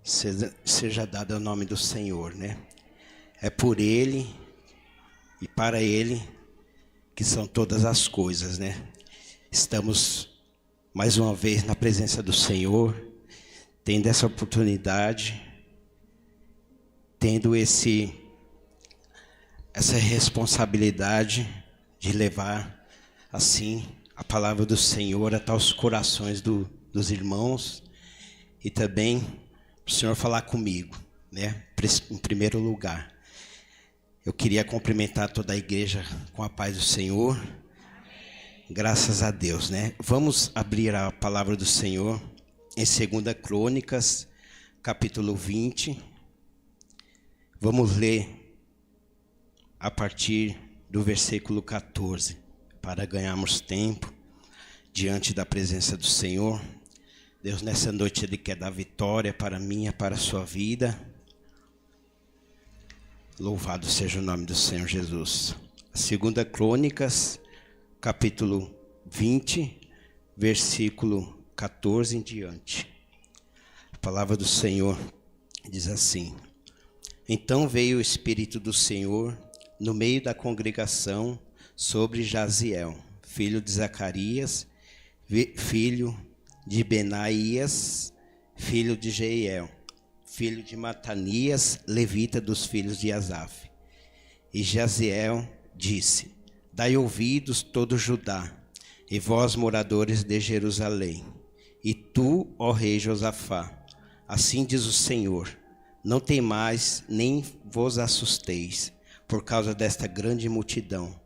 seja dado ao nome do Senhor, né? É por Ele e para Ele que são todas as coisas, né? Estamos mais uma vez na presença do Senhor, tendo essa oportunidade, tendo essa responsabilidade de levar assim a palavra do Senhor até os corações dos irmãos e também para o Senhor falar comigo, né? Em primeiro lugar, eu queria cumprimentar toda a igreja com a paz do Senhor. Graças a Deus, né? Vamos abrir a palavra do Senhor em 2 Crônicas, capítulo 20. Vamos ler a partir do versículo 14, para ganharmos tempo diante da presença do Senhor. Deus, nessa noite, Ele quer dar vitória para mim e para a sua vida. Louvado seja o nome do Senhor Jesus. 2 Crônicas, capítulo 20, versículo 14 em diante. A palavra do Senhor diz assim: Então veio o Espírito do Senhor no meio da congregação sobre Jaziel, filho de Zacarias, filho de Benaías, filho de Jeiel, filho de Matanias, levita dos filhos de Asaf. E Jaziel disse: Dai ouvidos todo Judá, e vós moradores de Jerusalém, e tu, ó rei Josafá, assim diz o Senhor: Não temais, nem vos assusteis, por causa desta grande multidão,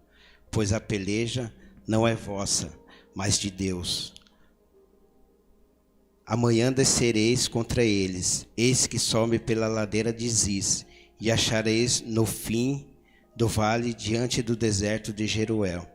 pois a peleja não é vossa, mas de Deus. Amanhã descereis contra eles, eis que sobe pela ladeira de Ziz, e achareis no fim do vale diante do deserto de Jeruel.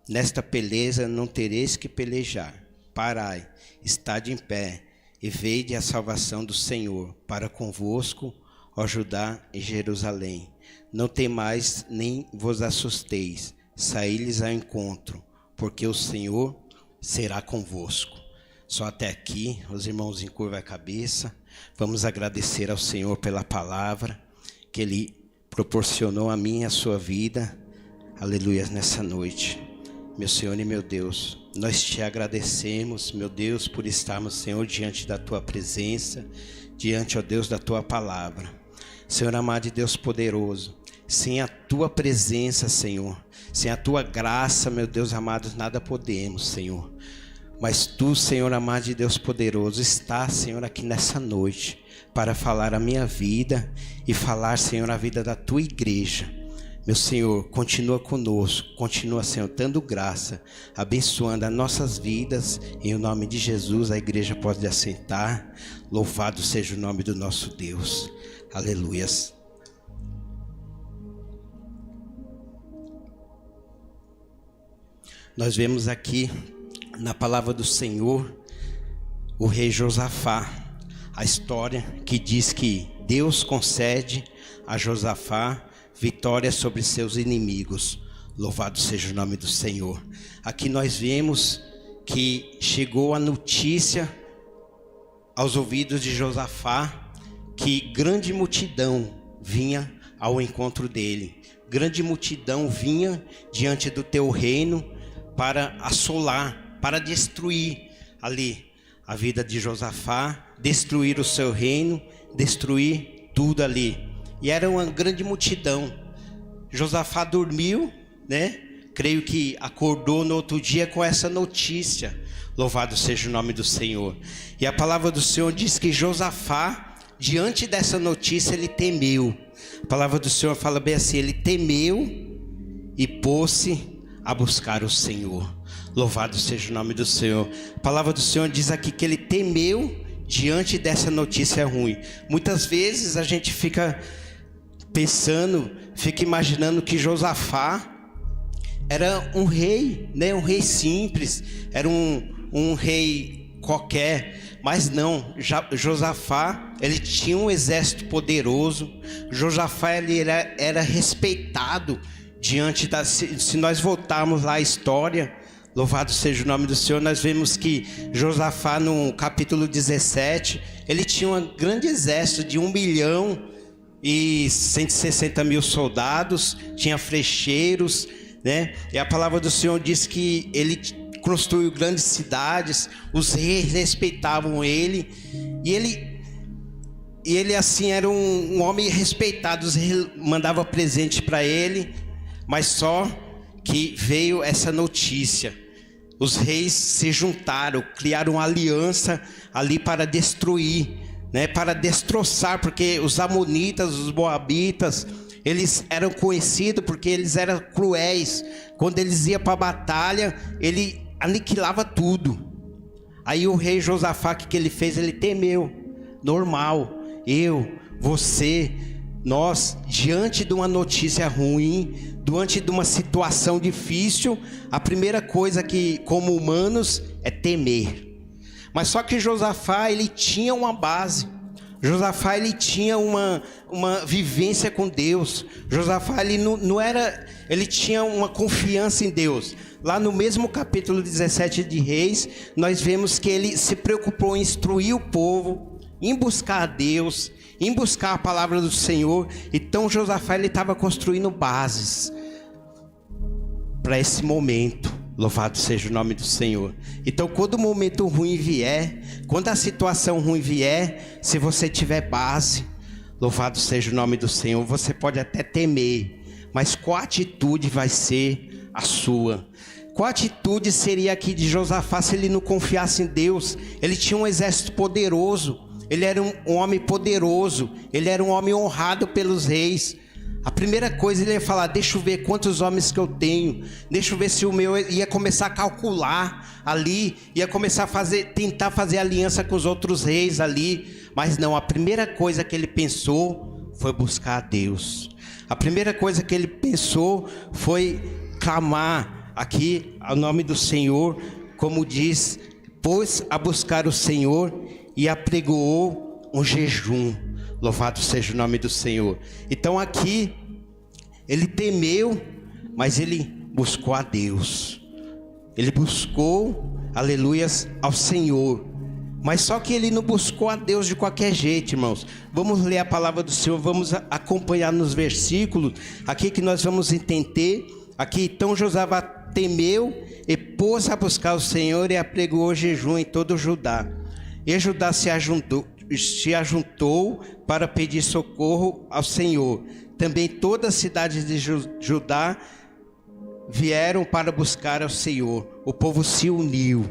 Nesta peleja não tereis que pelejar. Parai, estade em pé, e veide a salvação do Senhor para convosco, ó Judá e Jerusalém. Não temais, nem vos assusteis, saí-lhes ao encontro, porque o Senhor será convosco. Só até aqui, os irmãos encurvam a cabeça. Vamos agradecer ao Senhor pela palavra que Ele proporcionou a mim e a sua vida. Aleluia, nessa noite. Meu Senhor e meu Deus, nós te agradecemos, meu Deus, por estarmos, Senhor, diante da Tua presença, diante, ó Deus, da Tua palavra. Senhor amado e Deus poderoso, sem a Tua presença, Senhor, sem a Tua graça, meu Deus amado, nada podemos, Senhor. Mas Tu, Senhor amado e Deus poderoso, está, Senhor, aqui nessa noite para falar a minha vida e falar, Senhor, a vida da Tua igreja. Meu Senhor, continua conosco, continua, Senhor, dando graça, abençoando as nossas vidas. Em o nome de Jesus, a igreja pode assentar. Louvado seja o nome do nosso Deus. Aleluias. Nós vemos aqui na palavra do Senhor o rei Josafá, a história que diz que Deus concede a Josafá vitória sobre seus inimigos. Louvado seja o nome do Senhor. Aqui nós vemos que chegou a notícia aos ouvidos de Josafá que grande multidão vinha ao encontro dele. Grande multidão vinha diante do teu reino para assolar, para destruir ali a vida de Josafá, destruir o seu reino, destruir tudo ali. E era uma grande multidão. Josafá dormiu, né? Creio que acordou no outro dia com essa notícia. Louvado seja o nome do Senhor. E a palavra do Senhor diz que Josafá, diante dessa notícia, ele temeu. A palavra do Senhor fala bem assim: ele temeu e pôs-se a buscar o Senhor. Louvado seja o nome do Senhor. A palavra do Senhor diz aqui que ele temeu diante dessa notícia ruim. Muitas vezes a gente fica pensando, fica imaginando que Josafá era um rei, né? Um rei simples, era um rei qualquer. Mas não, Josafá, ele tinha um exército poderoso. Josafá, ele era respeitado diante da... Se nós voltarmos lá à história Louvado seja o nome do Senhor. Nós vemos que Josafá, no capítulo 17, ele tinha um grande exército de 1.160.000 soldados, tinha flecheiros, né? E a palavra do Senhor diz que ele construiu grandes cidades, os reis respeitavam ele, e ele assim era um homem respeitado, os reis mandavam presente para ele, mas só que veio essa notícia. Os reis se juntaram, criaram uma aliança ali para destruir, né, para destroçar, porque os amonitas, os moabitas, eles eram conhecidos porque eles eram cruéis. Quando eles iam para a batalha, ele aniquilava tudo. Aí o rei Josafá, o que ele fez? Ele temeu. Normal, você, nós, diante de uma notícia ruim, diante de uma situação difícil, a primeira coisa que, como humanos, é temer. Mas só que Josafá, ele tinha uma base. Josafá, ele tinha uma vivência com Deus. Josafá, ele não era, ele tinha uma confiança em Deus. Lá no mesmo capítulo 17 de Reis, nós vemos que ele se preocupou em instruir o povo, em buscar a Deus, em buscar a palavra do Senhor. Então Josafá, ele estava construindo bases para esse momento. Louvado seja o nome do Senhor. Então quando o momento ruim vier, quando a situação ruim vier, se você tiver base, louvado seja o nome do Senhor, você pode até temer, mas qual atitude vai ser a sua? Qual atitude seria aqui de Josafá se ele não confiasse em Deus? Ele tinha um exército poderoso, ele era um homem poderoso, ele era um homem honrado pelos reis. A primeira coisa ele ia falar: deixa eu ver quantos homens que eu tenho, deixa eu ver se o meu ia começar a calcular ali, ia começar a tentar fazer aliança com os outros reis ali. Mas não, a primeira coisa que ele pensou foi buscar a Deus. A primeira coisa que ele pensou foi clamar aqui ao nome do Senhor, como diz, pôs a buscar o Senhor e apregoou um jejum. Louvado seja o nome do Senhor. Então aqui ele temeu, mas ele buscou a Deus. Ele buscou, aleluias, ao Senhor. Mas só que ele não buscou a Deus de qualquer jeito, irmãos. Vamos ler a palavra do Senhor, vamos acompanhar nos versículos aqui que nós vamos entender. Aqui, então Josafá temeu e pôs a buscar o Senhor e apregoou jejum em todo o Judá. E Judá se ajuntou para pedir socorro ao Senhor. Também todas as cidades de Judá vieram para buscar ao Senhor. O povo se uniu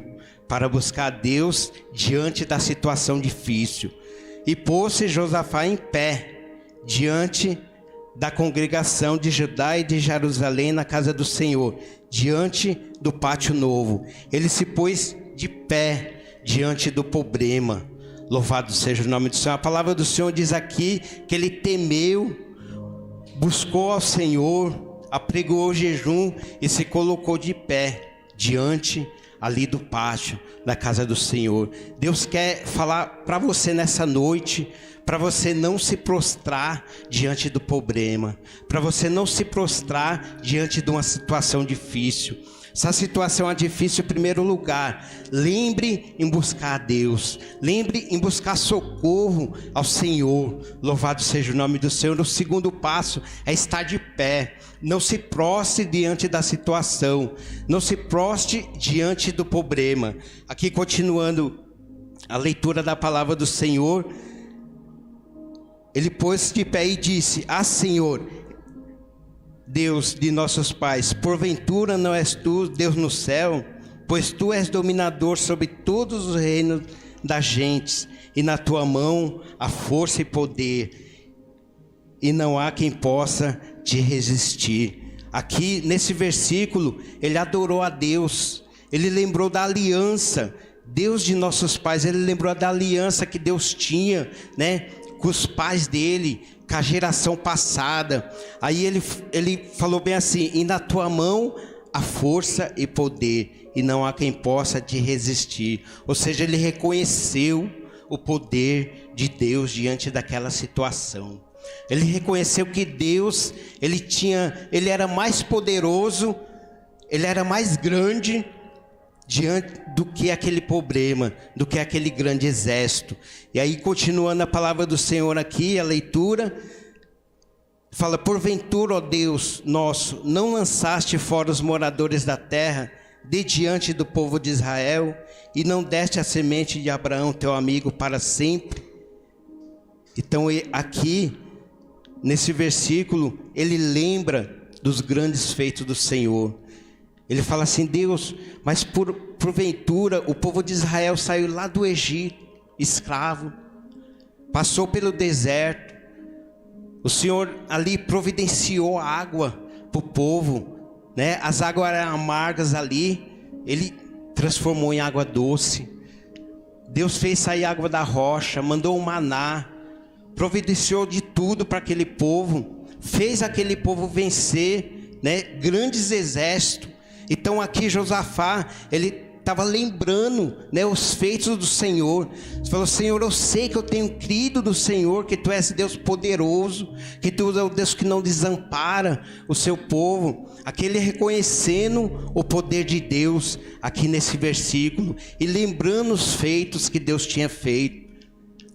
para buscar a Deus diante da situação difícil. E pôs-se Josafá em pé diante da congregação de Judá e de Jerusalém na casa do Senhor, diante do pátio novo. Ele se pôs de pé diante do problema. Louvado seja o nome do Senhor. A palavra do Senhor diz aqui que ele temeu, buscou ao Senhor, apregoou jejum e se colocou de pé diante ali do pátio da casa do Senhor. Deus quer falar para você nessa noite, para você não se prostrar diante do problema, para você não se prostrar diante de uma situação difícil. Essa situação é difícil, em primeiro lugar, lembre em buscar a Deus, lembre em buscar socorro ao Senhor. Louvado seja o nome do Senhor. O segundo passo é estar de pé. Não se prostre diante da situação, não se prostre diante do problema. Aqui continuando a leitura da palavra do Senhor, ele pôs de pé e disse: Ah, Senhor, Deus de nossos pais, porventura não és tu Deus no céu? Pois tu és dominador sobre todos os reinos das gentes, e na tua mão há força e poder, e não há quem possa te resistir. Aqui nesse versículo ele adorou a Deus, ele lembrou da aliança, Deus de nossos pais, ele lembrou da aliança que Deus tinha, né, com os pais dele, com a geração passada. Aí ele falou bem assim: e na tua mão há força e poder, e não há quem possa te resistir. Ou seja, ele reconheceu o poder de Deus diante daquela situação. Ele reconheceu que Deus, ele era mais poderoso, ele era mais grande diante do que aquele problema, do que aquele grande exército. E aí, continuando a palavra do Senhor aqui, a leitura, fala: porventura, ó Deus nosso, não lançaste fora os moradores da terra, de diante do povo de Israel, e não deste a semente de Abraão, teu amigo, para sempre? Então, aqui, nesse versículo, ele lembra dos grandes feitos do Senhor. Ele fala assim: Deus, mas porventura o povo de Israel saiu lá do Egito, escravo, passou pelo deserto, o Senhor ali providenciou água para o povo, né? As águas eram amargas ali, Ele transformou em água doce. Deus fez sair água da rocha, mandou o maná, providenciou de tudo para aquele povo, fez aquele povo vencer, né, grandes exércitos. Então aqui Josafá, ele estava lembrando, né, os feitos do Senhor. Ele falou: Senhor, eu sei que eu tenho crido no Senhor, que Tu és Deus poderoso, que Tu és o Deus que não desampara o seu povo. Aqui ele reconhecendo o poder de Deus, aqui nesse versículo, e lembrando os feitos que Deus tinha feito.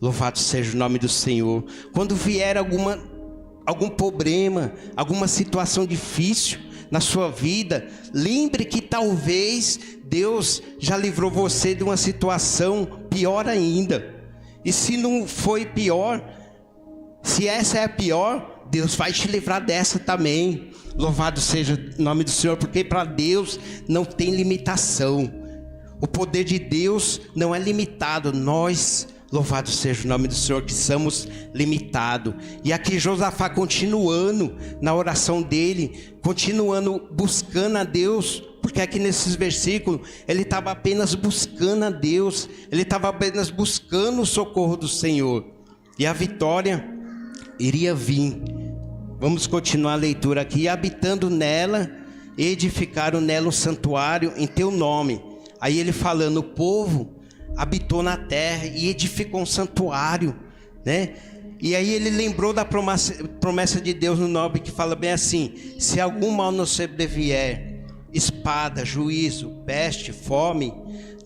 Louvado seja o nome do Senhor. Quando vier algum problema, alguma situação difícil na sua vida, lembre que talvez Deus já livrou você de uma situação pior ainda. E se não foi pior, se essa é a pior, Deus vai te livrar dessa também. Louvado seja o nome do Senhor, porque para Deus não tem limitação. O poder de Deus não é limitado. Nós, louvado seja o nome do Senhor, que somos limitados. E aqui Josafá continuando na oração dele, continuando buscando a Deus, porque aqui nesses versículos ele estava apenas buscando a Deus, ele estava apenas buscando o socorro do Senhor, e a vitória iria vir. Vamos continuar a leitura aqui. Habitando nela, edificaram nela um santuário em teu nome. Aí ele falando: o povo habitou na terra e edificou um santuário, né? E aí ele lembrou da promessa de Deus no 9, que fala bem assim: se algum mal nos sobrevier, espada, juízo, peste, fome,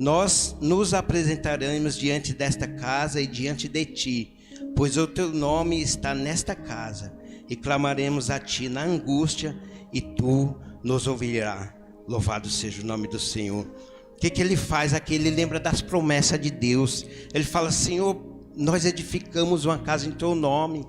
nós nos apresentaremos diante desta casa e diante de ti, pois o teu nome está nesta casa, e clamaremos a ti na angústia, e tu nos ouvirás. Louvado seja o nome do Senhor. O que ele faz aqui? Ele lembra das promessas de Deus. Ele fala: Senhor, nós edificamos uma casa em teu nome.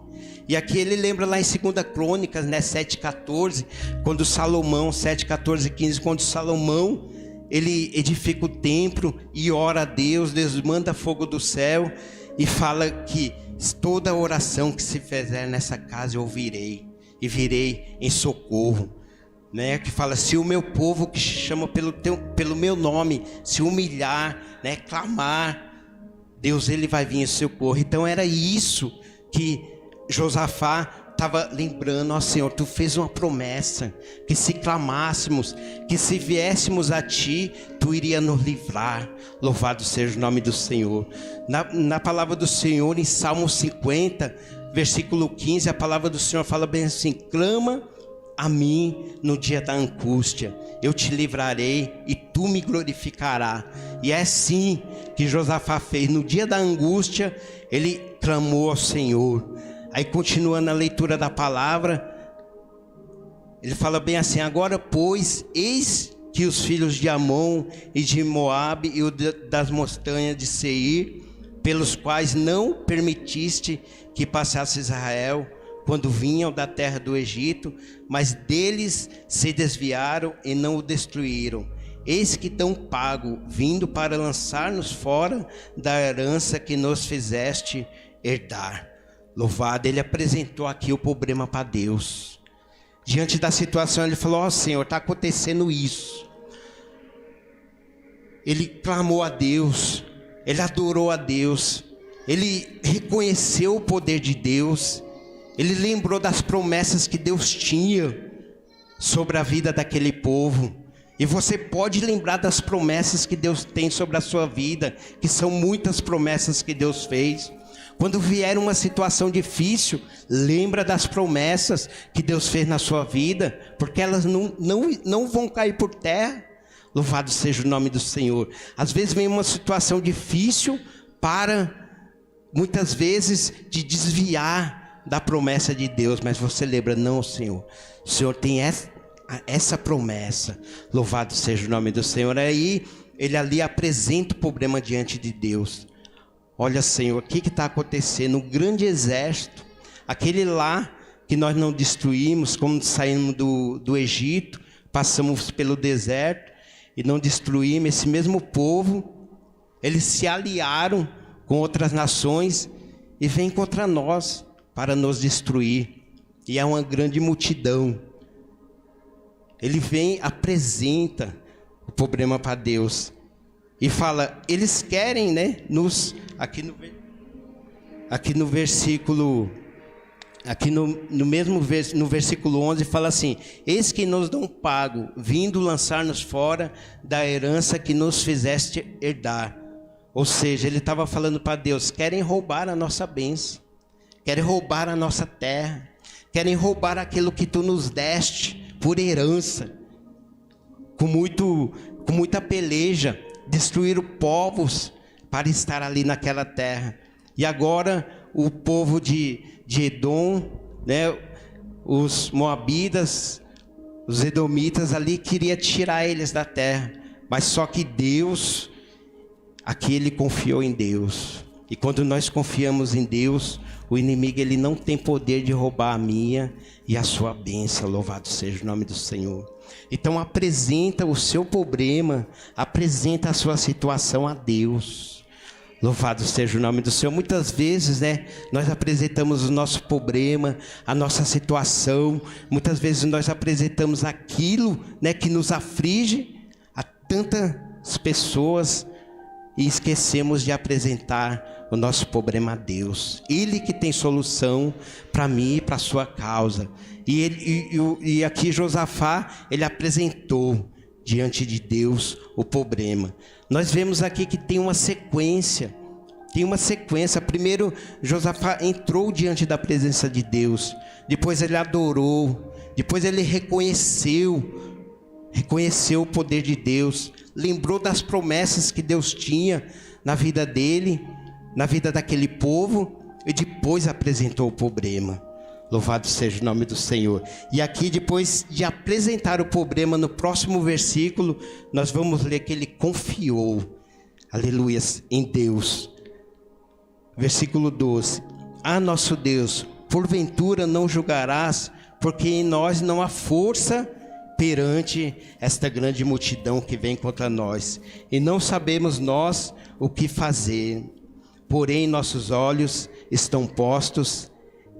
E aqui ele lembra lá em 2 Crônicas, né, 7:14, quando Salomão, 7:14-15, quando Salomão, ele edifica o templo e ora a Deus, Deus manda fogo do céu e fala que toda oração que se fizer nessa casa eu ouvirei e virei em socorro. Né, que fala: se o meu povo que chama pelo meu nome se humilhar, né, clamar, Deus, ele vai vir em socorro. Então era isso que Josafá estava lembrando: ó Senhor, tu fez uma promessa, que se clamássemos, que se viéssemos a ti, tu iria nos livrar. Louvado seja o nome do Senhor. Na palavra do Senhor, em Salmo 50, versículo 15, a palavra do Senhor fala bem assim: clama a mim no dia da angústia, eu te livrarei e tu me glorificarás. E é assim que Josafá fez. No dia da angústia, ele clamou ao Senhor. Aí, continuando a leitura da palavra, ele fala bem assim: agora, pois, eis que os filhos de Amon e de Moabe e das montanhas de Seir, pelos quais não permitiste que passasse Israel quando vinham da terra do Egito, mas deles se desviaram e não o destruíram. Eis que tão pago, vindo para lançar-nos fora da herança que nos fizeste herdar. Louvado, ele apresentou aqui o problema para Deus. Diante da situação, ele falou: ó Senhor, está acontecendo isso. Ele clamou a Deus, ele adorou a Deus, ele reconheceu o poder de Deus. Ele lembrou das promessas que Deus tinha sobre a vida daquele povo. E você pode lembrar das promessas que Deus tem sobre a sua vida, que são muitas promessas que Deus fez. Quando vier uma situação difícil, lembra das promessas que Deus fez na sua vida, porque elas não vão cair por terra. Louvado seja o nome do Senhor. Às vezes vem uma situação difícil para, muitas vezes, de desviar da promessa de Deus. Mas você lembra, não, Senhor. O Senhor tem essa promessa. Louvado seja o nome do Senhor. Aí ele ali apresenta o problema diante de Deus. Olha, Senhor, o que está acontecendo? Um grande exército, aquele lá que nós não destruímos, como saímos do Egito, passamos pelo deserto e não destruímos. Esse mesmo povo, eles se aliaram com outras nações e vêm contra nós para nos destruir. E é uma grande multidão. Ele vem, apresenta o problema para Deus e fala, eles querem, né, no versículo, no versículo 11 fala assim: eis que nos dão pago, vindo lançar-nos fora da herança que nos fizeste herdar. Ou seja, ele estava falando para Deus, querem roubar a nossa bênção, querem roubar a nossa terra, querem roubar aquilo que tu nos deste por herança, com muita peleja, destruíram povos para estar ali naquela terra. E agora o povo de Edom, né, os moabitas, os edomitas ali, queria tirar eles da terra. Mas só que Deus, aqui ele confiou em Deus. E quando nós confiamos em Deus, o inimigo ele não tem poder de roubar a minha e a sua bênção. Louvado seja o nome do Senhor. Então apresenta o seu problema, apresenta a sua situação a Deus. Louvado seja o nome do Senhor. Muitas vezes, né, nós apresentamos o nosso problema, a nossa situação. Muitas vezes nós apresentamos aquilo, né, que nos aflige a tantas pessoas e esquecemos de apresentar o nosso problema a Deus. Ele que tem solução para mim e para a sua causa. E aqui Josafá, ele apresentou diante de Deus o problema. Nós vemos aqui que tem uma sequência. Primeiro, Josafá entrou diante da presença de Deus. Depois ele adorou. Depois ele reconheceu o poder de Deus. Lembrou das promessas que Deus tinha na vida dele, na vida daquele povo. E depois apresentou o problema. Louvado seja o nome do Senhor. E aqui, depois de apresentar o problema, no próximo versículo, nós vamos ler que ele confiou, aleluias, em Deus. Versículo 12. Ah, nosso Deus, porventura não julgarás, porque em nós não há força perante esta grande multidão que vem contra nós, e não sabemos nós o que fazer, porém nossos olhos estão postos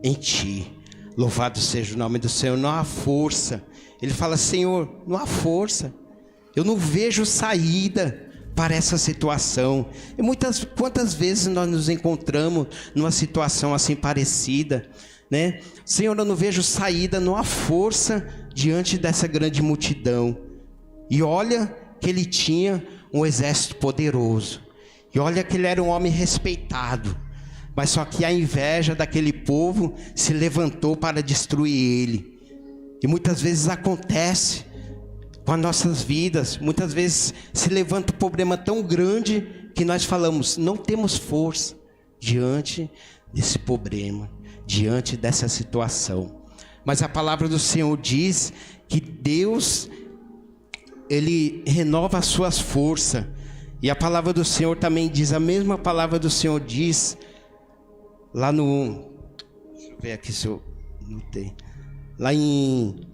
em ti. Louvado seja o nome do Senhor. Não há força. Ele fala, Senhor, não há força, eu não vejo saída para essa situação. E quantas vezes nós nos encontramos numa situação assim parecida, né? Senhor, eu não vejo saída, não há força diante dessa grande multidão. E olha que ele tinha um exército poderoso, e olha que ele era um homem respeitado. Mas só que a inveja daquele povo se levantou para destruir ele. E muitas vezes acontece com as nossas vidas. Muitas vezes se levanta um problema tão grande que nós falamos, não temos força diante desse problema, diante dessa situação. Mas a palavra do Senhor diz que Deus, ele renova as suas forças. E a palavra do Senhor também diz, a mesma palavra do Senhor diz, lá no, deixa eu ver aqui se eu notei, lá em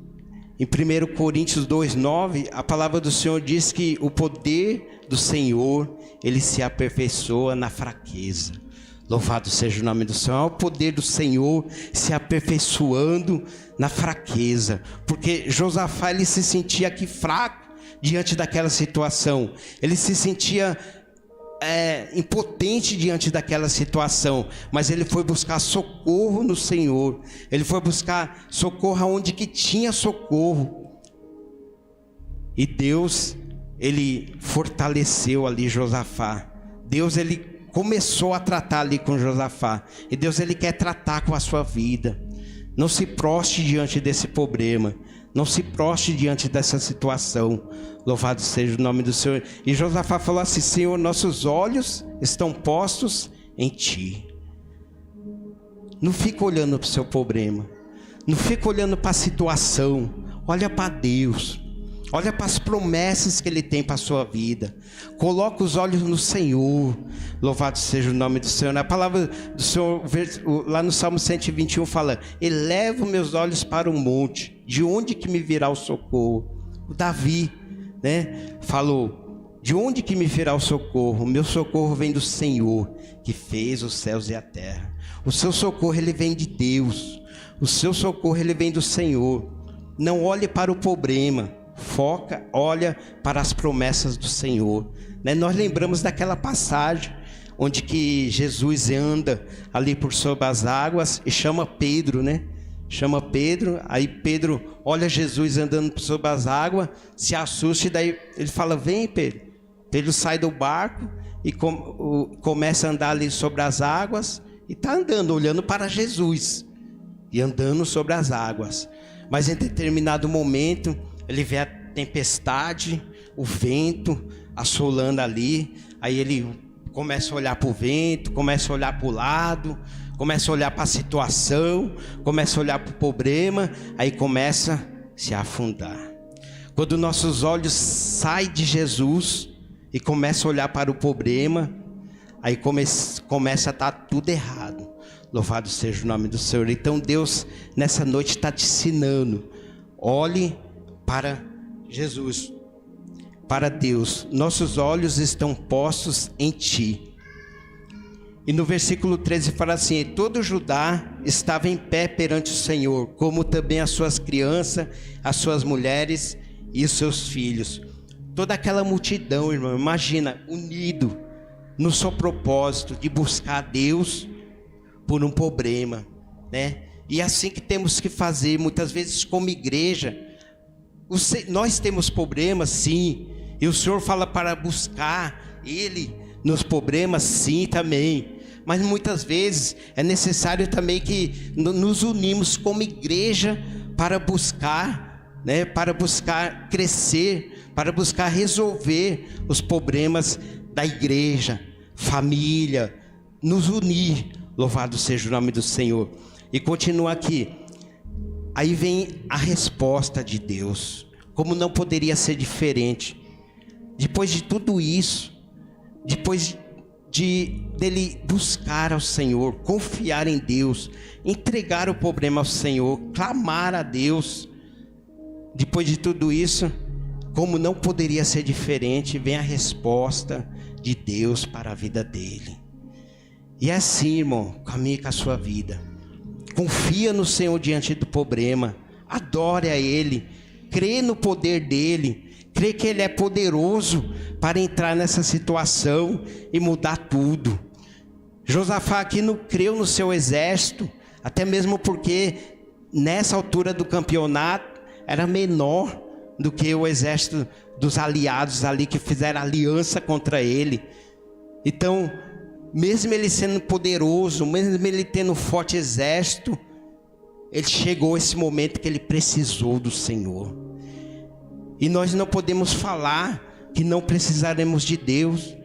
1 Coríntios 2:9, a palavra do Senhor diz que o poder do Senhor, ele se aperfeiçoa na fraqueza. Louvado seja o nome do Senhor. O poder do Senhor se aperfeiçoando na fraqueza, porque Josafá, ele se sentia aqui fraco diante daquela situação, ele se sentia impotente diante daquela situação, mas ele foi buscar socorro no Senhor. Ele foi buscar socorro onde que tinha socorro, e Deus, ele fortaleceu ali Josafá. Deus, ele começou a tratar ali com Josafá, e Deus, ele quer tratar com a sua vida. Não se proste diante desse problema, Não se prostre diante dessa situação. Louvado seja o nome do Senhor. E Josafá falou assim: Senhor, nossos olhos estão postos em Ti. Não fica olhando para o seu problema. Não fica olhando para a situação. Olha para Deus. Olha para as promessas que Ele tem para a sua vida. Coloca os olhos no Senhor. Louvado seja o nome do Senhor. A palavra do Senhor, lá no Salmo 121, fala: elevo meus olhos para o monte. De onde que me virá o socorro? O Davi, né, falou: de onde que me virá o socorro? O meu socorro vem do Senhor, que fez os céus e a terra. O seu socorro, ele vem de Deus. O seu socorro, ele vem do Senhor. Não olhe para o problema. Foca, olha para as promessas do Senhor, né? Nós lembramos daquela passagem onde que Jesus anda ali por sobre as águas e chama Pedro, né? Chama Pedro, aí Pedro olha Jesus andando por sobre as águas, se assusta, e daí ele fala: vem, Pedro. Pedro sai do barco e começa a andar ali sobre as águas, e está andando, olhando para Jesus e andando sobre as águas. Mas em determinado momento ele vê a tempestade, o vento assolando ali. Aí ele começa a olhar para o vento, começa a olhar para o lado, começa a olhar para a situação, começa a olhar para o problema. Aí começa a se afundar. Quando nossos olhos saem de Jesus e começam a olhar para o problema, aí começa a estar tudo errado. Louvado seja o nome do Senhor. Então Deus nessa noite está te ensinando: olhe para Jesus, para Deus. Nossos olhos estão postos em Ti. E no versículo 13 fala assim: e todo Judá estava em pé perante o Senhor, como também as suas crianças, as suas mulheres e os seus filhos. Toda aquela multidão, irmão, imagina, unido no seu propósito de buscar a Deus por um problema, né? E é assim que temos que fazer, muitas vezes como igreja. Nós temos problemas, sim, e o Senhor fala para buscar Ele nos problemas, sim, também. Mas muitas vezes é necessário também que nos unimos como igreja para buscar, né, para buscar crescer, para buscar resolver os problemas da igreja, família, nos unir. Louvado seja o nome do Senhor. E continua aqui. Aí vem a resposta de Deus. Como não poderia ser diferente. Depois de tudo isso, depois dele buscar ao Senhor, confiar em Deus, entregar o problema ao Senhor, clamar a Deus. Depois de tudo isso, como não poderia ser diferente, vem a resposta de Deus para a vida dele. E é assim, irmão, caminhe com a sua vida. Confia no Senhor diante do problema. Adore a Ele. Crê no poder dEle. Crê que Ele é poderoso para entrar nessa situação e mudar tudo. Josafá aqui não creu no seu exército, até mesmo porque nessa altura do campeonato era menor do que o exército dos aliados ali que fizeram aliança contra ele. Então, mesmo ele sendo poderoso, mesmo ele tendo um forte exército, ele chegou esse momento que ele precisou do Senhor. E nós não podemos falar que não precisaremos de Deus.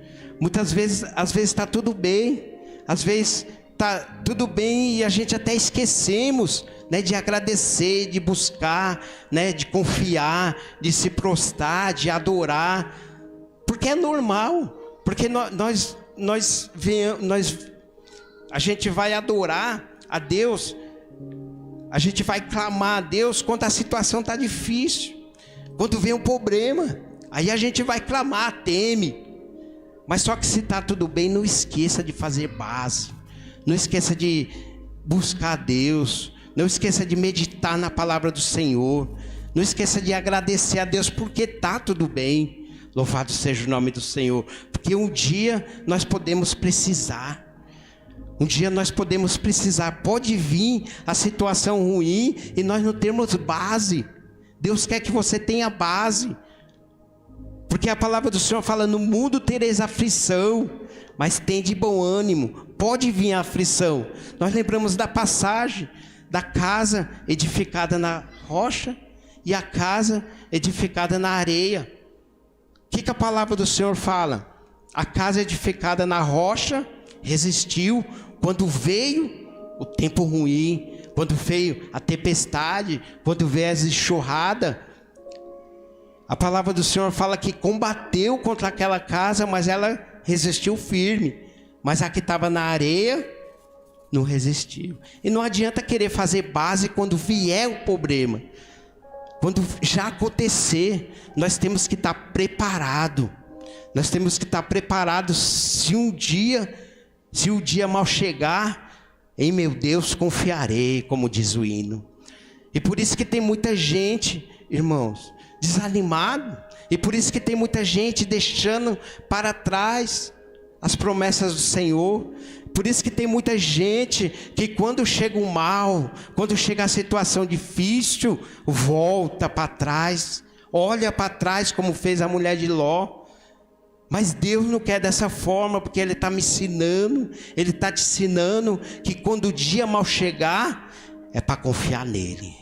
Muitas vezes, às vezes está tudo bem, às vezes está tudo bem e a gente até esquecemos, né, de agradecer, de buscar, né, de confiar, de se prostrar, de adorar, porque é normal, porque a gente vai adorar a Deus, a gente vai clamar a Deus quando a situação está difícil, quando vem um problema, aí a gente vai clamar, teme. Mas só que se está tudo bem, não esqueça de fazer base, não esqueça de buscar a Deus, não esqueça de meditar na palavra do Senhor, não esqueça de agradecer a Deus porque está tudo bem. Louvado seja o nome do Senhor, porque um dia nós podemos precisar, pode vir a situação ruim e nós não temos base. Deus quer que você tenha base, porque a palavra do Senhor fala: no mundo tereis aflição, mas tende bom ânimo. Pode vir a aflição. Nós lembramos da passagem da casa edificada na rocha e a casa edificada na areia. O que a palavra do Senhor fala? A casa edificada na rocha resistiu quando veio o tempo ruim, quando veio a tempestade, quando veio as enxurradas. A palavra do Senhor fala que combateu contra aquela casa, mas ela resistiu firme. Mas a que estava na areia não resistiu. E não adianta querer fazer base quando vier o problema. Quando já acontecer, nós temos que estar preparados. Nós temos que estar preparados se o dia mal chegar, em meu Deus confiarei, como diz o hino. E por isso que tem muita gente, irmãos, desanimado. E por isso que tem muita gente deixando para trás as promessas do Senhor. Por isso que tem muita gente que quando chega o mal, quando chega a situação difícil, volta para trás, olha para trás como fez a mulher de Ló. Mas Deus não quer dessa forma, porque Ele está me ensinando, Ele está te ensinando que quando o dia mal chegar, é para confiar nele,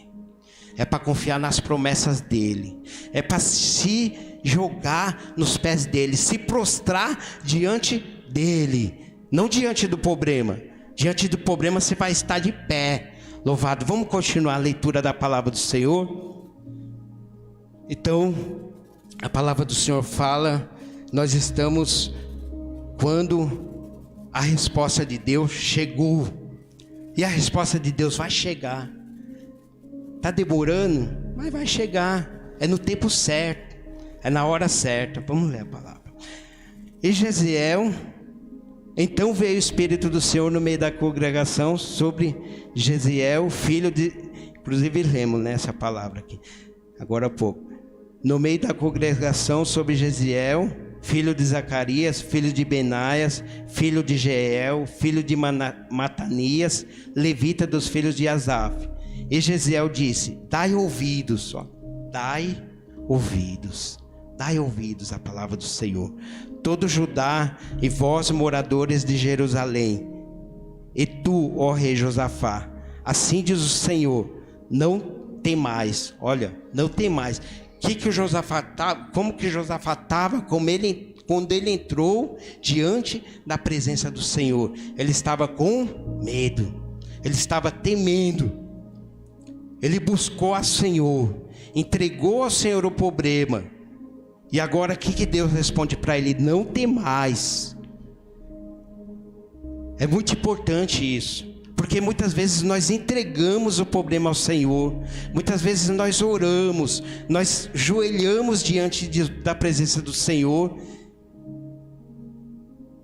é para confiar nas promessas dEle, é para se jogar nos pés dEle, se prostrar diante dEle. Não diante do problema. Diante do problema você vai estar de pé. Louvado. Vamos continuar a leitura da palavra do Senhor. Então, a palavra do Senhor fala, nós estamos quando a resposta de Deus chegou. E a resposta de Deus vai chegar. Está demorando, mas vai chegar. É no tempo certo. É na hora certa. Vamos ler a palavra. E Jezreel... Então veio o Espírito do Senhor no meio da congregação sobre Jezreel, filho de... Inclusive lemos nessa palavra aqui, agora há pouco. No meio da congregação sobre Jezreel, filho de Zacarias, filho de Benaias, filho de Jeiel, filho de Matanias, levita dos filhos de Asaf. E Jezreel disse, dai ouvidos, dai ouvidos à palavra do Senhor. Todo Judá e vós moradores de Jerusalém, e tu, ó rei Josafá, assim diz o Senhor, não temais. Olha, não temais. Que o Josafá estava? Como que Josafá estava? Quando ele entrou diante da presença do Senhor, ele estava com medo, ele estava temendo. Ele buscou ao Senhor, entregou ao Senhor o problema. E agora o que Deus responde para ele? Não temais. É muito importante isso, porque muitas vezes nós entregamos o problema ao Senhor. Muitas vezes nós oramos, nós joelhamos diante da presença do Senhor.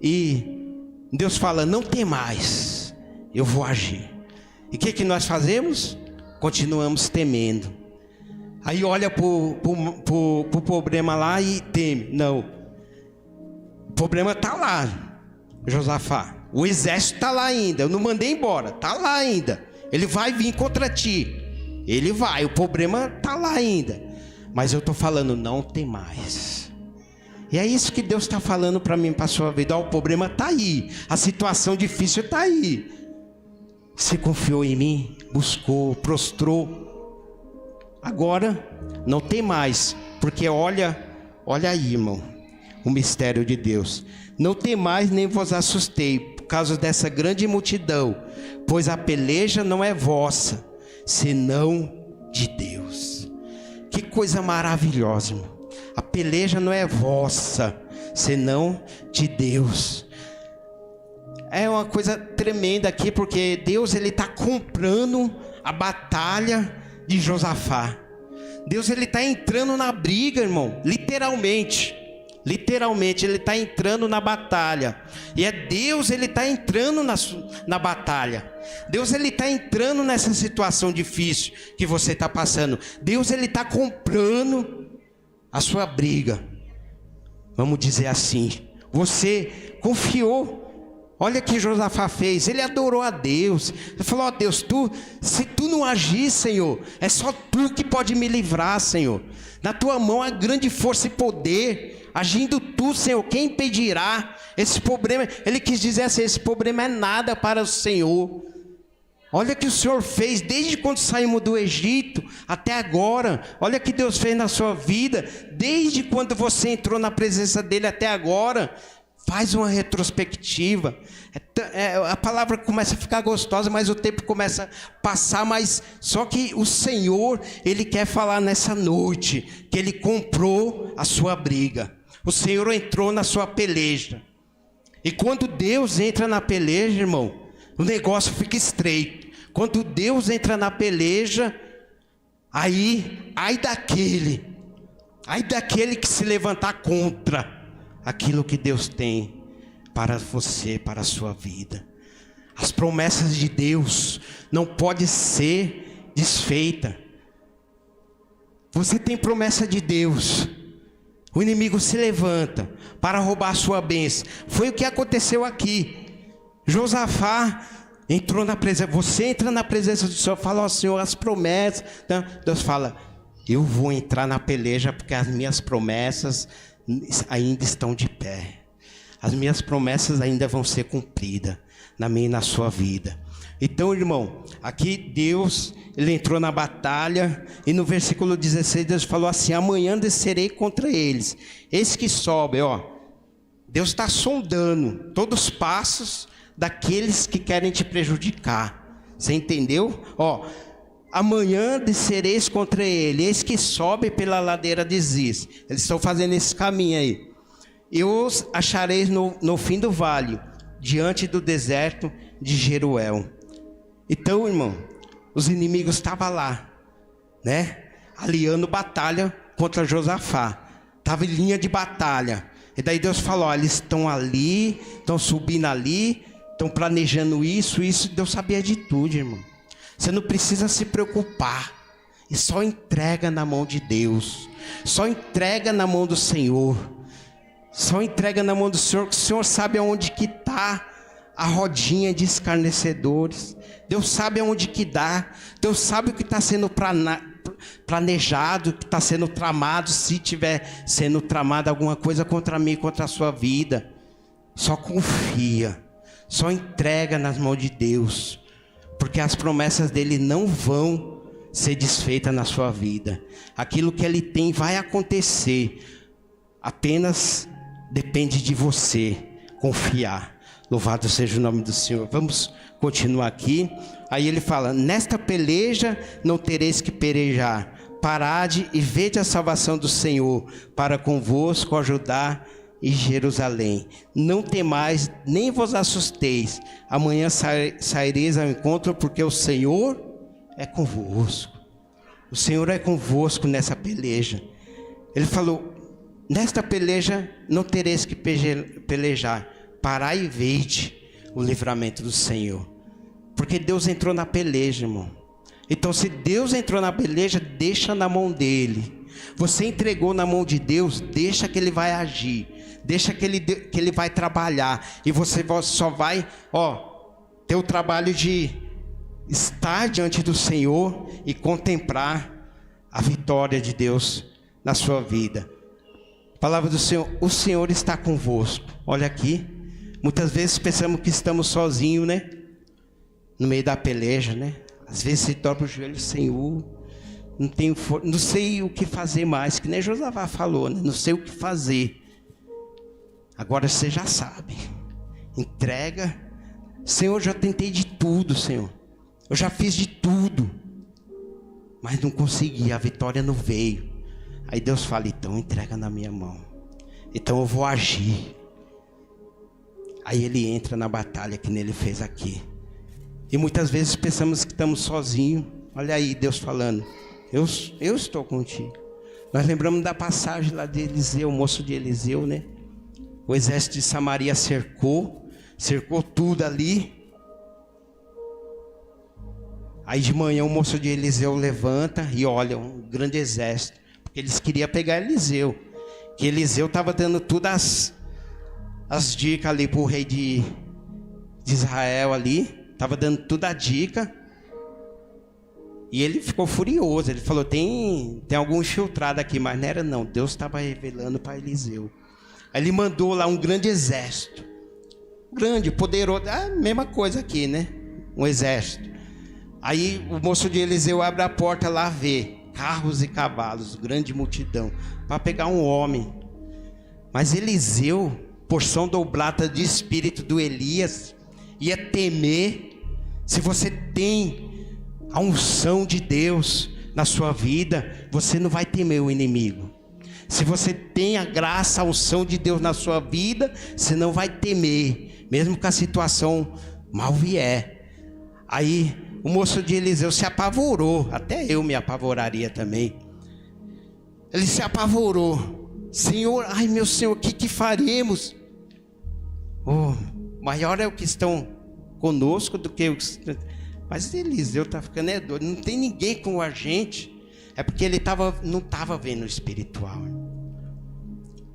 E Deus fala, não temais, eu vou agir. E o que nós fazemos? Continuamos temendo. Aí olha para o problema lá e teme. Não. O problema está lá, Josafá. O exército está lá ainda. Eu não mandei embora. Está lá ainda. Ele vai vir contra ti. Ele vai. O problema está lá ainda. Mas eu estou falando, não tem mais. E é isso que Deus está falando para mim, para a sua vida. O problema está aí. A situação difícil está aí. Você confiou em mim, buscou, prostrou. Agora não tem mais, porque olha aí, irmão, o mistério de Deus. Não tem mais, nem vos assustei por causa dessa grande multidão, pois a peleja não é vossa, senão de Deus. Que coisa maravilhosa, irmão. A peleja não é vossa, senão de Deus. É uma coisa tremenda aqui, porque Deus ele está comprando a batalha de Josafá. Deus ele está entrando na briga, irmão, literalmente ele está entrando na batalha. E é Deus ele está entrando na batalha. Deus ele está entrando nessa situação difícil que você está passando. Deus ele está comprando a sua briga, vamos dizer assim. Você confiou. Olha o que Josafá fez, ele adorou a Deus. Ele falou, ó Deus, se tu não agir, Senhor, é só tu que pode me livrar, Senhor. Na tua mão há grande força e poder. Agindo tu, Senhor, quem impedirá? Esse problema, ele quis dizer assim, esse problema é nada para o Senhor. Olha o que o Senhor fez desde quando saímos do Egito até agora. Olha o que Deus fez na sua vida, desde quando você entrou na presença dele até agora. Faz uma retrospectiva. A palavra começa a ficar gostosa, mas o tempo começa a passar. Mas só que o Senhor, Ele quer falar nessa noite que Ele comprou a sua briga. O Senhor entrou na sua peleja. E quando Deus entra na peleja, irmão, o negócio fica estreito. Quando Deus entra na peleja, ai daquele que se levantar contra aquilo que Deus tem para você, para a sua vida. As promessas de Deus não podem ser desfeitas. Você tem promessa de Deus. O inimigo se levanta para roubar a sua bênção. Foi o que aconteceu aqui. Josafá entrou na presença. Você entra na presença do Senhor, fala: ó Senhor, as promessas. Então, Deus fala: eu vou entrar na peleja porque as minhas promessas ainda estão de pé. As minhas promessas ainda vão ser cumpridas na minha e na sua vida. Então, irmão, aqui Deus, Ele entrou na batalha. E no versículo 16 Deus falou assim: amanhã descerei contra eles. Esse que sobe, ó. Deus está sondando todos os passos daqueles que querem te prejudicar. Você entendeu? Ó, amanhã descereis contra ele, esse que sobe pela ladeira de Ziz. Eles estão fazendo esse caminho aí. E os achareis no fim do vale, diante do deserto de Jeruel. Então, irmão, os inimigos estavam lá, né? Aliando batalha contra Josafá. Estava em linha de batalha. E daí Deus falou: ó, eles estão ali, estão subindo ali, estão planejando isso. Deus sabia de tudo, irmão. Você não precisa se preocupar. E só entrega na mão de Deus. Só entrega na mão do Senhor. Só entrega na mão do Senhor, que o Senhor sabe aonde que está a rodinha de escarnecedores. Deus sabe aonde que dá. Deus sabe o que está sendo planejado, o que está sendo tramado. Se tiver sendo tramado alguma coisa contra mim, contra a sua vida, só confia. Só entrega nas mãos de Deus. Porque as promessas dele não vão ser desfeitas na sua vida. Aquilo que ele tem vai acontecer. Apenas depende de você confiar. Louvado seja o nome do Senhor. Vamos continuar aqui. Aí ele fala: nesta peleja não tereis que pelejar. Parade e vede a salvação do Senhor para convosco, ó Judá e Jerusalém. Não temais, nem vos assusteis. Amanhã saireis ao encontro, porque o Senhor é convosco. O Senhor é convosco nessa peleja. Ele falou: nesta peleja não tereis que pelejar. Parai e vede o livramento do Senhor. Porque Deus entrou na peleja, irmão. Então, se Deus entrou na peleja, deixa na mão dele. Você entregou na mão de Deus, deixa que ele vai agir. Deixa que ele vai trabalhar. E você só vai, ter o trabalho de estar diante do Senhor e contemplar a vitória de Deus na sua vida. Palavra do Senhor: o Senhor está convosco. Olha aqui, muitas vezes pensamos que estamos sozinhos, né? No meio da peleja, né? Às vezes se dobra o joelho: Senhor, não sei o que fazer mais, que nem Josafá falou, né? Não sei o que fazer. Agora você já sabe. Entrega. Senhor, já tentei de tudo, Senhor. Eu já fiz de tudo, mas não consegui, a vitória não veio. Aí Deus fala: então entrega na minha mão. Então eu vou agir. Aí ele entra na batalha que nele fez aqui. E muitas vezes pensamos que estamos sozinhos. Olha aí Deus falando: eu estou contigo. Nós lembramos da passagem lá de Eliseu, o moço de Eliseu, né? O exército de Samaria cercou tudo ali. Aí de manhã o moço de Eliseu levanta e olha um grande exército. Porque eles queriam pegar Eliseu. Que Eliseu estava dando todas as dicas ali para o rei de Israel ali. Estava dando toda a dica. E ele ficou furioso. Ele falou: tem algum infiltrado aqui. Mas não era não. Deus estava revelando para Eliseu. Aí ele mandou lá um grande exército. Grande, poderoso. A mesma coisa aqui, né? Um exército. Aí o moço de Eliseu abre a porta lá, vê carros e cavalos, grande multidão, para pegar um homem. Mas Eliseu, porção dobrada de espírito do Elias, ia temer. Se você tem a unção de Deus na sua vida, você não vai temer o inimigo. Se você tem a graça, a unção de Deus na sua vida, você não vai temer, mesmo que a situação mal vier. Aí o moço de Eliseu se apavorou, até eu me apavoraria também. Ele se apavorou. Senhor, ai meu Senhor, o que faremos? Oh, maior é o que estão conosco do que os... Mas Eliseu está ficando doido, não tem ninguém com a gente. É porque ele não estava vendo o espiritual.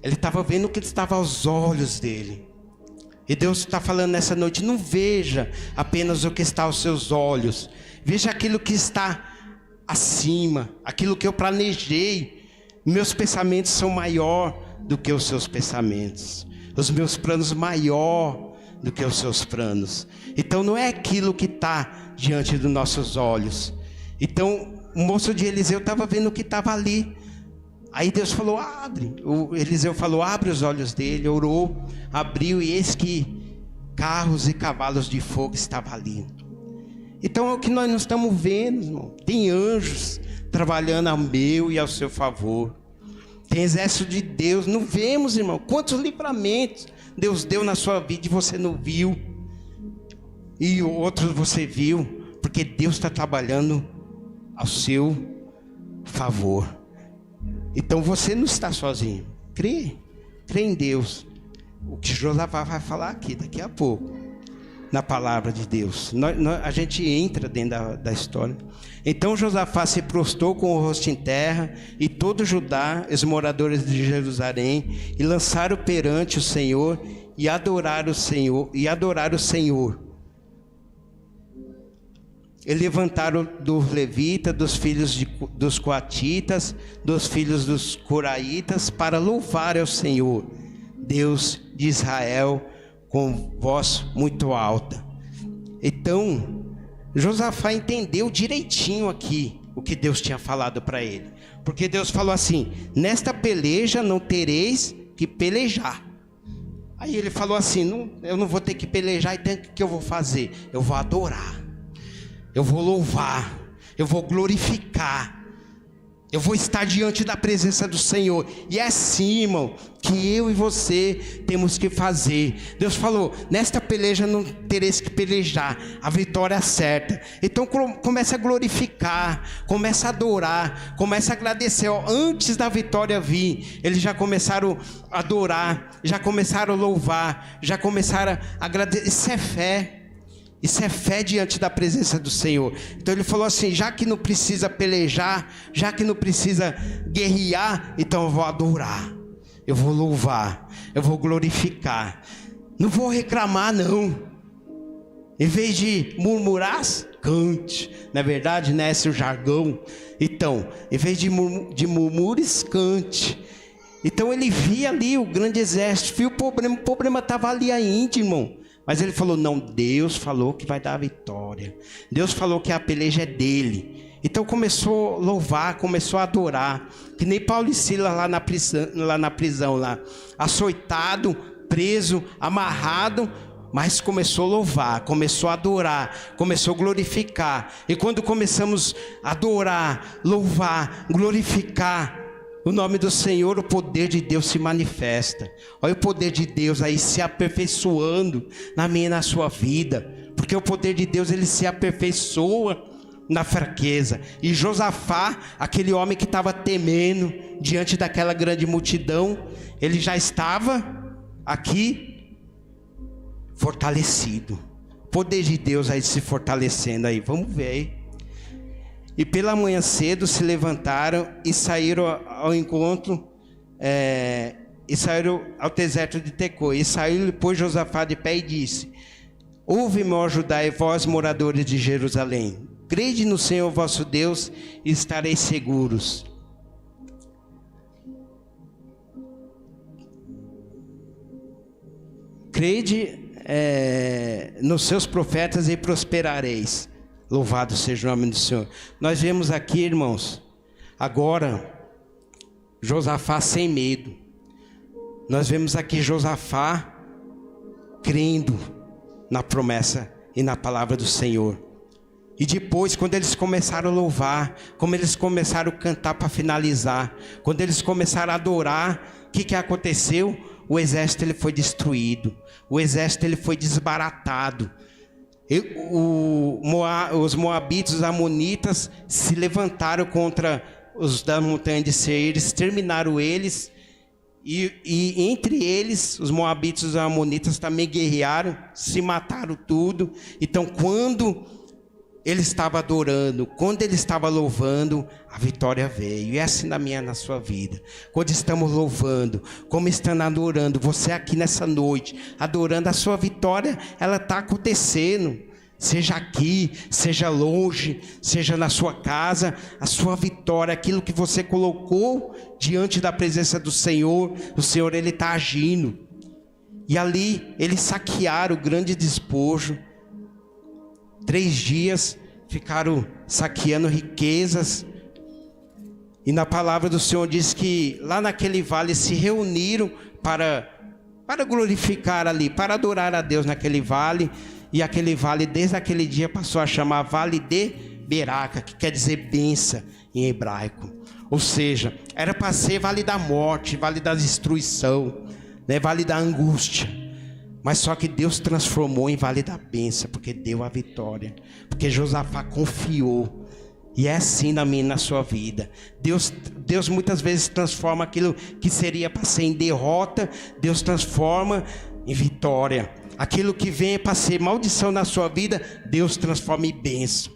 Ele estava vendo o que estava aos olhos dele. E Deus está falando nessa noite, não veja apenas o que está aos seus olhos. Veja aquilo que está acima, aquilo que eu planejei. Meus pensamentos são maior do que os seus pensamentos. Os meus planos maior do que os seus planos. Então não é aquilo que está diante dos nossos olhos. Então o moço de Eliseu estava vendo o que estava ali. Aí Deus falou, abre. O Eliseu falou, abre os olhos dele, orou, abriu, e eis que carros e cavalos de fogo estavam ali. Então é o que nós não estamos vendo, irmão. Tem anjos trabalhando ao meu e ao seu favor. Tem exército de Deus, não vemos, irmão. Quantos livramentos Deus deu na sua vida e você não viu, e outros você viu, porque Deus está trabalhando ao seu favor. Então você não está sozinho. Crê em Deus. O que Josafá vai falar aqui daqui a pouco, na palavra de Deus. A gente entra dentro da história. Então Josafá se prostrou com o rosto em terra, e todo Judá, os moradores de Jerusalém, e lançaram perante o Senhor, e adoraram o Senhor. E levantaram dos levitas, dos filhos dos coatitas, dos filhos dos coraitas, para louvar ao Senhor, Deus de Israel, com voz muito alta. Então Josafá entendeu direitinho aqui o que Deus tinha falado para ele. Porque Deus falou assim, nesta peleja não tereis que pelejar. Aí ele falou assim, eu não vou ter que pelejar, então o que eu vou fazer? Eu vou adorar, eu vou louvar, eu vou glorificar, eu vou estar diante da presença do Senhor. E é assim, irmão, que eu e você temos que fazer. Deus falou, nesta peleja não tereis que pelejar, a vitória é certa. Então começa a glorificar, começa a adorar, começa a agradecer. Antes da vitória vir, eles já começaram a adorar, já começaram a louvar, já começaram a agradecer. Isso é fé. Isso é fé diante da presença do Senhor. Então ele falou assim, já que não precisa pelejar, já que não precisa guerrear, então eu vou adorar, eu vou louvar, eu vou glorificar. Não vou reclamar não. Em vez de murmurar, cante. Na verdade, né, esse é o jargão. Então, em vez de murmures, cante. Então ele via ali o grande exército, viu o problema estava ali ainda, irmão. Mas ele falou, não, Deus falou que vai dar a vitória. Deus falou que a peleja é dele. Então começou a louvar, começou a adorar. Que nem Paulo e Silas lá na prisão, açoitado, preso, amarrado. Mas começou a louvar, começou a adorar, começou a glorificar. E quando começamos a adorar, louvar, glorificar o nome do Senhor, o poder de Deus se manifesta. Olha o poder de Deus aí se aperfeiçoando na minha e na sua vida. Porque o poder de Deus, ele se aperfeiçoa na fraqueza. E Josafá, aquele homem que estava temendo diante daquela grande multidão, ele já estava aqui fortalecido. O poder de Deus aí se fortalecendo aí. Vamos ver aí. E pela manhã cedo se levantaram e saíram ao encontro, e saíram ao deserto de Tecoa. E saiu, depois Josafá de pé e disse, ouve-me, ó Judá, e vós, moradores de Jerusalém, crede no Senhor vosso Deus e estareis seguros. Crede nos seus profetas e prosperareis. Louvado seja o nome do Senhor. Nós vemos aqui, irmãos, agora Josafá sem medo. Nós vemos aqui Josafá crendo na promessa e na palavra do Senhor. E depois, quando eles começaram a louvar, como eles começaram a cantar para finalizar, quando eles começaram a adorar, o que aconteceu? O exército ele foi destruído, o exército ele foi desbaratado. Os moabitas, os amonitas se levantaram contra os da montanha de Seir, exterminaram eles. E entre eles, os moabitas e os amonitas também guerrearam, se mataram tudo. Então, quando ele estava adorando, quando ele estava louvando, a vitória veio. E é assim na minha, na sua vida. Quando estamos louvando, como estamos adorando, você aqui nessa noite, adorando, a sua vitória, ela está acontecendo. Seja aqui, seja longe, seja na sua casa, a sua vitória, aquilo que você colocou diante da presença do Senhor, o Senhor ele está agindo. E ali eles saquearam o grande despojo. 3 dias ficaram saqueando riquezas. E na palavra do Senhor diz que lá naquele vale se reuniram para glorificar ali, para adorar a Deus naquele vale. E aquele vale, desde aquele dia, passou a chamar Vale de Beraca, que quer dizer benção em hebraico. Ou seja, era para ser vale da morte, vale da destruição, né? Vale da angústia. Mas só que Deus transformou em vale da bênção, porque deu a vitória. Porque Josafá confiou. E é assim na minha e na sua vida. Deus muitas vezes transforma aquilo que seria para ser em derrota, Deus transforma em vitória. Aquilo que vem para ser maldição na sua vida, Deus transforma em bênção.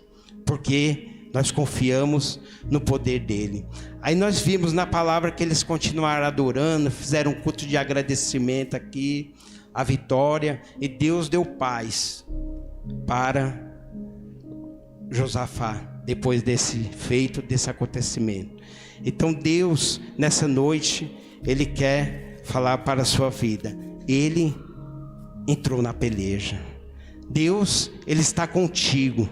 Porque nós confiamos no poder dele. Aí nós vimos na palavra que eles continuaram adorando, fizeram um culto de agradecimento aqui, a vitória, e Deus deu paz para Josafá, depois desse feito, desse acontecimento. Então Deus, nessa noite, Ele quer falar para a sua vida. Ele entrou na peleja. Deus, Ele está contigo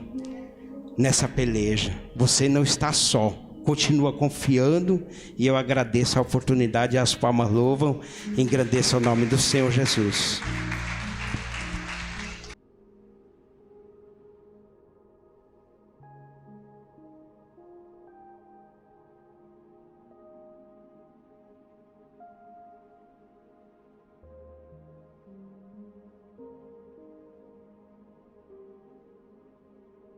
nessa peleja. Você não está só. Continua confiando. E eu agradeço a oportunidade. As palmas louvam. Engrandeça o nome do Senhor Jesus.